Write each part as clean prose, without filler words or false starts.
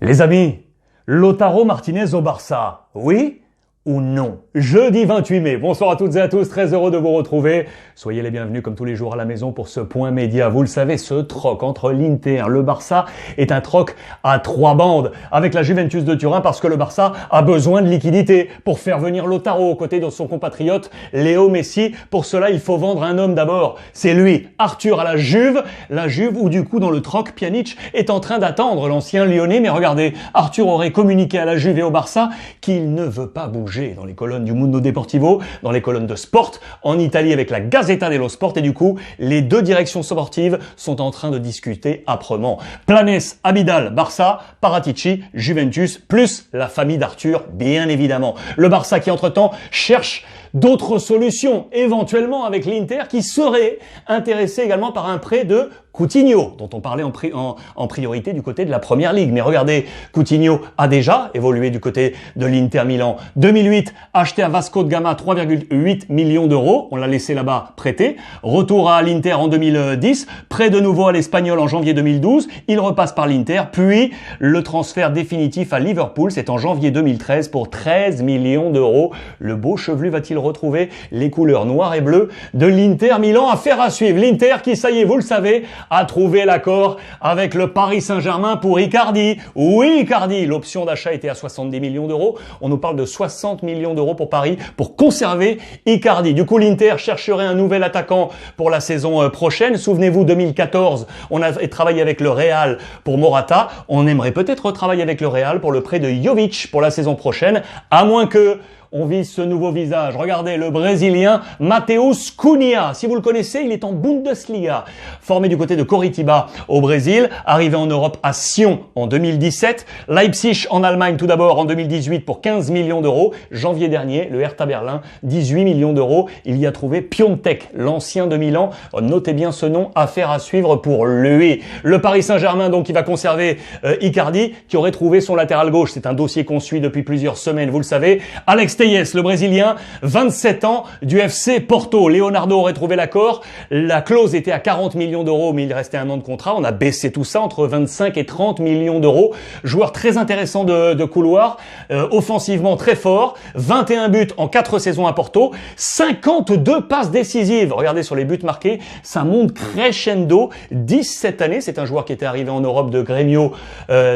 Les amis, Lautaro Martinez au Barça, oui ou non? Jeudi 28 mai, bonsoir à toutes et à tous, très heureux de vous retrouver. Soyez les bienvenus comme tous les jours à la maison pour ce point média. Vous le savez, ce troc entre l'Inter et le Barça est un troc à trois bandes avec la Juventus de Turin parce que le Barça a besoin de liquidité pour faire venir Lautaro aux côtés de son compatriote Léo Messi. Pour cela, il faut vendre un homme d'abord. C'est lui, Arthur à la Juve où du coup dans le troc, Pjanic est en train d'attendre l'ancien Lyonnais. Mais regardez, Arthur aurait communiqué à la Juve et au Barça qu'il ne veut pas bouger dans les colonnes du Mundo Deportivo, dans les colonnes de Sport, en Italie avec la Gazzetta dello Sport, et du coup, les deux directions sportives sont en train de discuter âprement. Planes, Abidal, Barça, Paratici, Juventus, plus la famille d'Arthur, bien évidemment. Le Barça qui, entre-temps, cherche d'autres solutions, éventuellement avec l'Inter, qui serait intéressé également par un prêt de Coutinho, dont on parlait en priorité du côté de la Première Ligue. Mais regardez, Coutinho a déjà évolué du côté de l'Inter Milan. 2008, acheté à Vasco de Gama, 3,8 millions d'euros. On l'a laissé là-bas prêter. Retour à l'Inter en 2010. Prêt de nouveau à l'Espagnol en janvier 2012. Il repasse par l'Inter. Puis, le transfert définitif à Liverpool, c'est en janvier 2013 pour 13 millions d'euros. Le beau chevelu va-t-il retrouver les couleurs noires et bleues de l'Inter Milan? Affaire à suivre. L'Inter qui, ça y est, vous le savez, a trouvé l'accord avec le Paris Saint-Germain pour Icardi. Oui, Icardi, l'option d'achat était à 70 millions d'euros. On nous parle de 60 millions d'euros pour Paris pour conserver Icardi. Du coup, l'Inter chercherait un nouvel attaquant pour la saison prochaine. Souvenez-vous, 2014, on a travaillé avec le Real pour Morata. On aimerait peut-être retravailler avec le Real pour le prêt de Jovic pour la saison prochaine, à moins que on vise ce nouveau visage. Regardez, le Brésilien Matheus Cunha. Si vous le connaissez, il est en Bundesliga. Formé du côté de Coritiba au Brésil, arrivé en Europe à Sion en 2017. Leipzig en Allemagne tout d'abord en 2018 pour 15 millions d'euros. Janvier dernier, le Hertha Berlin, 18 millions d'euros. Il y a trouvé Piontek, l'ancien de Milan. Notez bien ce nom, affaire à suivre pour lui. Le Paris Saint-Germain, donc, qui va conserver Icardi, qui aurait trouvé son latéral gauche. C'est un dossier qu'on suit depuis plusieurs semaines, vous le savez. Alex Telles, le Brésilien, 27 ans, du FC Porto. Leonardo aurait trouvé l'accord. La clause était à 40 millions d'euros, mais il restait un an de contrat. On a baissé tout ça entre 25 et 30 millions d'euros. Joueur très intéressant de couloir, offensivement très fort, 21 buts en 4 saisons à Porto, 52 passes décisives. Regardez sur les buts marqués, ça monte crescendo. 10 cette année, c'est un joueur qui était arrivé en Europe de Grêmio,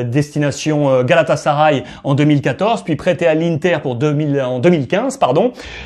destination Galatasaray en 2014, puis prêté à l'Inter pour 2015,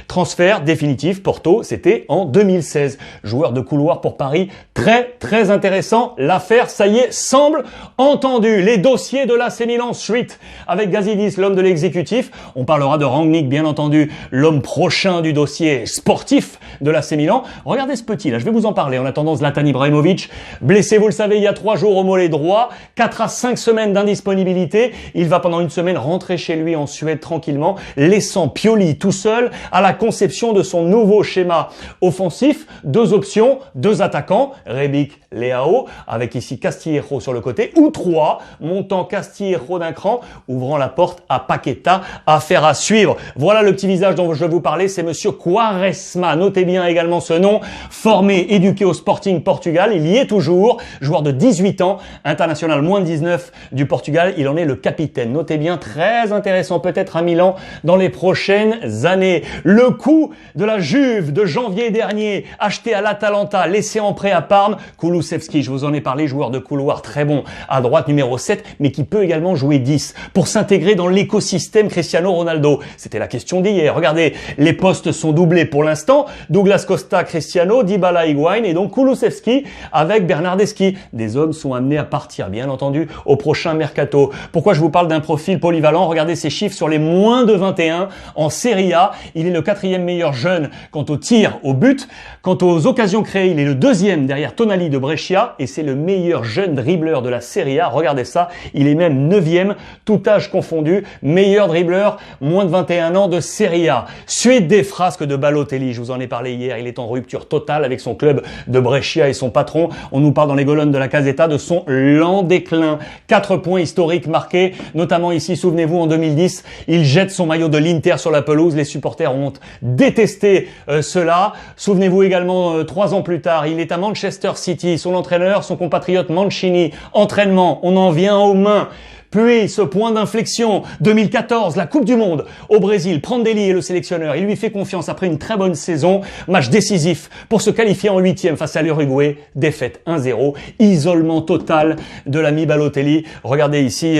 transfert définitif Porto, c'était en 2016. Joueur de couloir pour Paris, très intéressant. L'affaire, ça y est, semble entendue. Les dossiers de l'AC Milan suite avec Gazidis, l'homme de l'exécutif. On parlera de Rangnick, bien entendu, l'homme prochain du dossier sportif de l'AC Milan. Regardez ce petit là, je vais vous en parler. En attendant, Zlatan Ibrahimovic, blessé, vous le savez, il y a 3 jours au mollet droit, 4 à 5 semaines d'indisponibilité. Il va pendant une semaine rentrer chez lui en Suède tranquillement, laissant Pioli tout seul à la conception de son nouveau schéma offensif. 2 options, 2 attaquants, Rebic, Leao, avec ici Castillejo sur le côté, ou 3, montant Castillejo d'un cran, ouvrant la porte à Paqueta. Affaire à suivre. Voilà le petit visage dont je vais vous parler, c'est monsieur Quaresma. Notez bien également ce nom, formé, éduqué au Sporting Portugal, il y est toujours, joueur de 18 ans, international moins de 19 du Portugal, il en est le capitaine. Notez bien, très intéressant peut-être à Milan dans les prochaines années. Le coup de la Juve de janvier dernier, acheté à l'Atalanta, laissé en prêt à Parme, Kulusevski, je vous en ai parlé, joueur de couloir très bon, à droite numéro 7, mais qui peut également jouer 10, pour s'intégrer dans l'écosystème Cristiano Ronaldo. C'était la question d'hier. Regardez, les postes sont doublés pour l'instant, Douglas Costa, Cristiano, Dybala, Higuain, et donc Kulusevski avec Bernardeschi. Des hommes sont amenés à partir, bien entendu, au prochain mercato. Pourquoi je vous parle d'un profil polyvalent? Regardez ces chiffres sur les moins de 21 en Serie A. Il est le 4e meilleur jeune quant au tir au but. Quant aux occasions créées, il est le 2e derrière Tonali de Brescia et c'est le meilleur jeune dribbleur de la Serie A. Regardez ça, il est même 9e, tout âge confondu, meilleur dribbleur, moins de 21 ans de Serie A. Suite des frasques de Balotelli, je vous en ai parlé hier, il est en rupture totale avec son club de Brescia et son patron. On nous parle dans les colonnes de la Gazzetta de son lent déclin. 4 points historiques marqués, notamment ici, souvenez-vous, en 2010, il jette son maillot de l'Inter sur la pelouse. Les supporters ont détesté cela. Souvenez-vous également, 3 ans plus tard, il est à Manchester City. Son entraîneur, son compatriote Mancini. Entraînement, on en vient aux mains. Puis, ce point d'inflexion, 2014, la Coupe du Monde au Brésil. Prandelli est le sélectionneur. Il lui fait confiance après une très bonne saison. Match décisif pour se qualifier en 8e face à l'Uruguay. Défaite 1-0. Isolement total de l'ami Balotelli. Regardez ici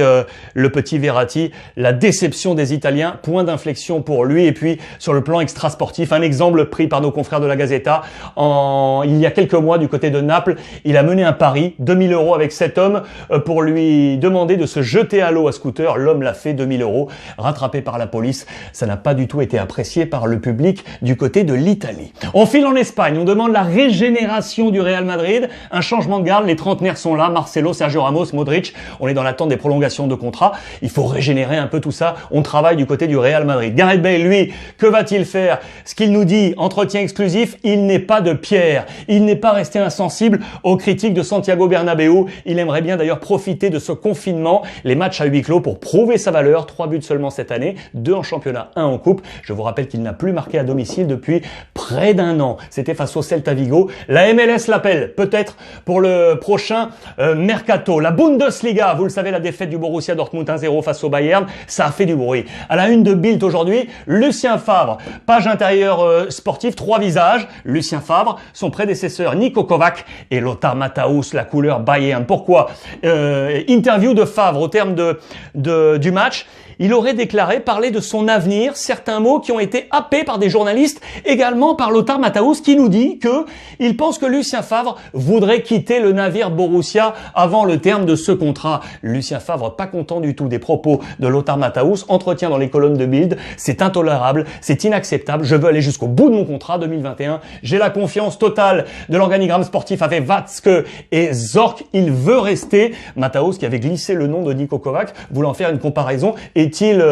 le petit Verratti. La déception des Italiens. Point d'inflexion pour lui. Et puis, sur le plan extra-sportif, un exemple pris par nos confrères de la Gazzetta. Il y a quelques mois, du côté de Naples, il a mené un pari, 2000 € avec cet homme pour lui demander de se jeter à l'eau à scooter. L'homme l'a fait, 2000 €, rattrapé par la police. Ça n'a pas du tout été apprécié par le public du côté de l'Italie. On file en Espagne, on demande la régénération du Real Madrid. Un changement de garde, les trentenaires sont là, Marcelo, Sergio Ramos, Modric. On est dans l'attente des prolongations de contrat. Il faut régénérer un peu tout ça. On travaille du côté du Real Madrid. Gareth Bale, lui, que va-t-il faire? Ce qu'il nous dit, entretien exclusif, il n'est pas de pierre. Il n'est pas resté insensible aux critiques de Santiago Bernabéu. Il aimerait bien d'ailleurs profiter de ce confinement, les matchs à huis clos pour prouver sa valeur. 3 buts seulement cette année, 2 en championnat, 1 en coupe. Je vous rappelle qu'il n'a plus marqué à domicile depuis près d'1 an. C'était face au Celta Vigo. La MLS l'appelle peut-être pour le prochain mercato. La Bundesliga, vous le savez, la défaite du Borussia Dortmund 1-0 face au Bayern, ça a fait du bruit. À la une de Bild aujourd'hui, Lucien Favre, page intérieure sportive, 3 visages. Lucien Favre, son prédécesseur Niko Kovac et Lothar Matthäus, la couleur Bayern. Pourquoi? Interview de Favre au terme du match. Il aurait déclaré parler de son avenir, certains mots qui ont été happés par des journalistes, également par Lothar Matthäus qui nous dit que il pense que Lucien Favre voudrait quitter le navire Borussia avant le terme de ce contrat. Lucien Favre, pas content du tout des propos de Lothar Matthäus, entretien dans les colonnes de Bild, c'est intolérable, c'est inacceptable, je veux aller jusqu'au bout de mon contrat 2021, j'ai la confiance totale de l'organigramme sportif avec Watzke et Zorc, il veut rester. Matthäus qui avait glissé le nom de Niko Kovac, voulant faire une comparaison, est-il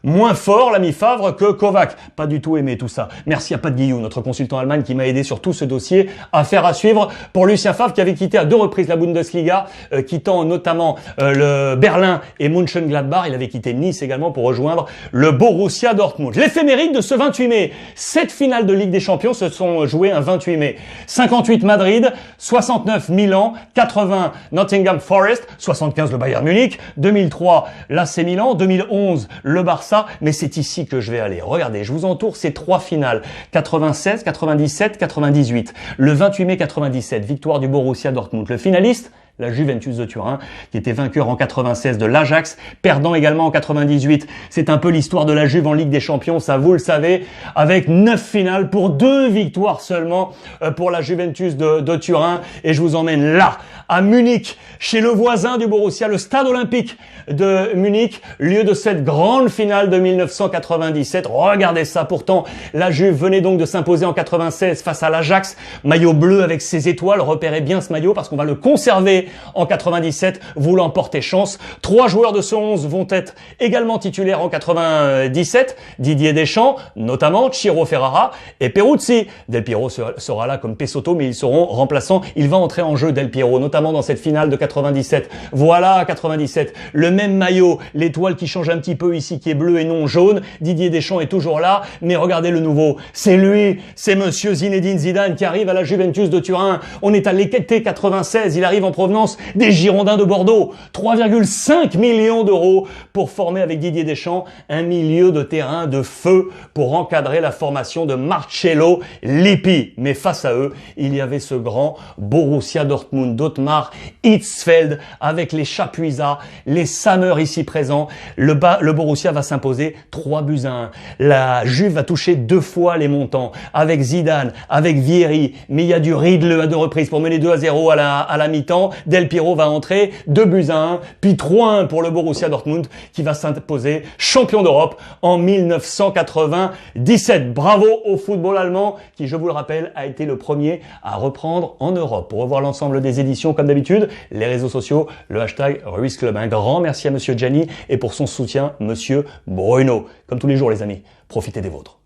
moins fort, l'ami Favre, que Kovac? Pas du tout aimé tout ça. Merci à Pat Guillou, notre consultant allemand qui m'a aidé sur tout ce dossier. Affaire à suivre pour Lucien Favre qui avait quitté à 2 reprises la Bundesliga, quittant notamment le Berlin et Mönchengladbach. Il avait quitté Nice également pour rejoindre le Borussia Dortmund. L'éphéméride de ce 28 mai. 7 finales de Ligue des Champions se sont jouées un 28 mai. 58 Madrid, 69 Milan, 80 Nottingham Forest, 75 le Bayern Munich, 2003 l'AC Milan, 2011 le Barça. Mais c'est ici que je vais aller. Regardez, je vous entoure ces 3 finales. 96, 97, 98. Le 28 mai 97, victoire du Borussia Dortmund. Le finaliste, la Juventus de Turin, qui était vainqueur en 96 de l'Ajax, perdant également en 98. C'est un peu l'histoire de la Juve en Ligue des Champions, ça vous le savez, avec 9 finales pour 2 victoires seulement pour la Juventus de Turin. Et je vous emmène là, à Munich, chez le voisin du Borussia, le stade olympique de Munich, lieu de cette grande finale de 1997. Regardez ça, pourtant, la Juve venait donc de s'imposer en 96 face à l'Ajax, maillot bleu avec ses étoiles. Repérez bien ce maillot parce qu'on va le conserver en 97, vous l'emportez chance. 3 joueurs de ce 11 vont être également titulaires en 97. Didier Deschamps, notamment, Ciro Ferrara et Peruzzi. Del Piero sera là comme Pesotto, mais ils seront remplaçants. Il va entrer en jeu, Del Piero, notamment dans cette finale de 97. Voilà, 97. Le même maillot, l'étoile qui change un petit peu ici, qui est bleu et non jaune. Didier Deschamps est toujours là, mais regardez le nouveau. C'est lui, c'est monsieur Zinedine Zidane qui arrive à la Juventus de Turin. On est à l'été 96, il arrive en provenance des Girondins de Bordeaux. 3,5 millions d'euros pour former avec Didier Deschamps un milieu de terrain de feu pour encadrer la formation de Marcello Lippi. Mais face à eux, il y avait ce grand Borussia Dortmund d'Ottmar Hitzfeld avec les Chapuisat, les Sammer ici présents. Le Borussia va s'imposer 3-1. La Juve va toucher 2 fois les montants avec Zidane, avec Vieri, mais il y a du Riedle à 2 reprises pour mener 2-0 à la mi-temps. Del Piero va entrer, 2-1, puis 3-1 pour le Borussia Dortmund qui va s'imposer champion d'Europe en 1997. Bravo au football allemand qui, je vous le rappelle, a été le premier à reprendre en Europe. Pour revoir l'ensemble des éditions, comme d'habitude, les réseaux sociaux, le hashtag Ruiz Club. Un grand merci à monsieur Gianni et pour son soutien, monsieur Bruno. Comme tous les jours, les amis, profitez des vôtres.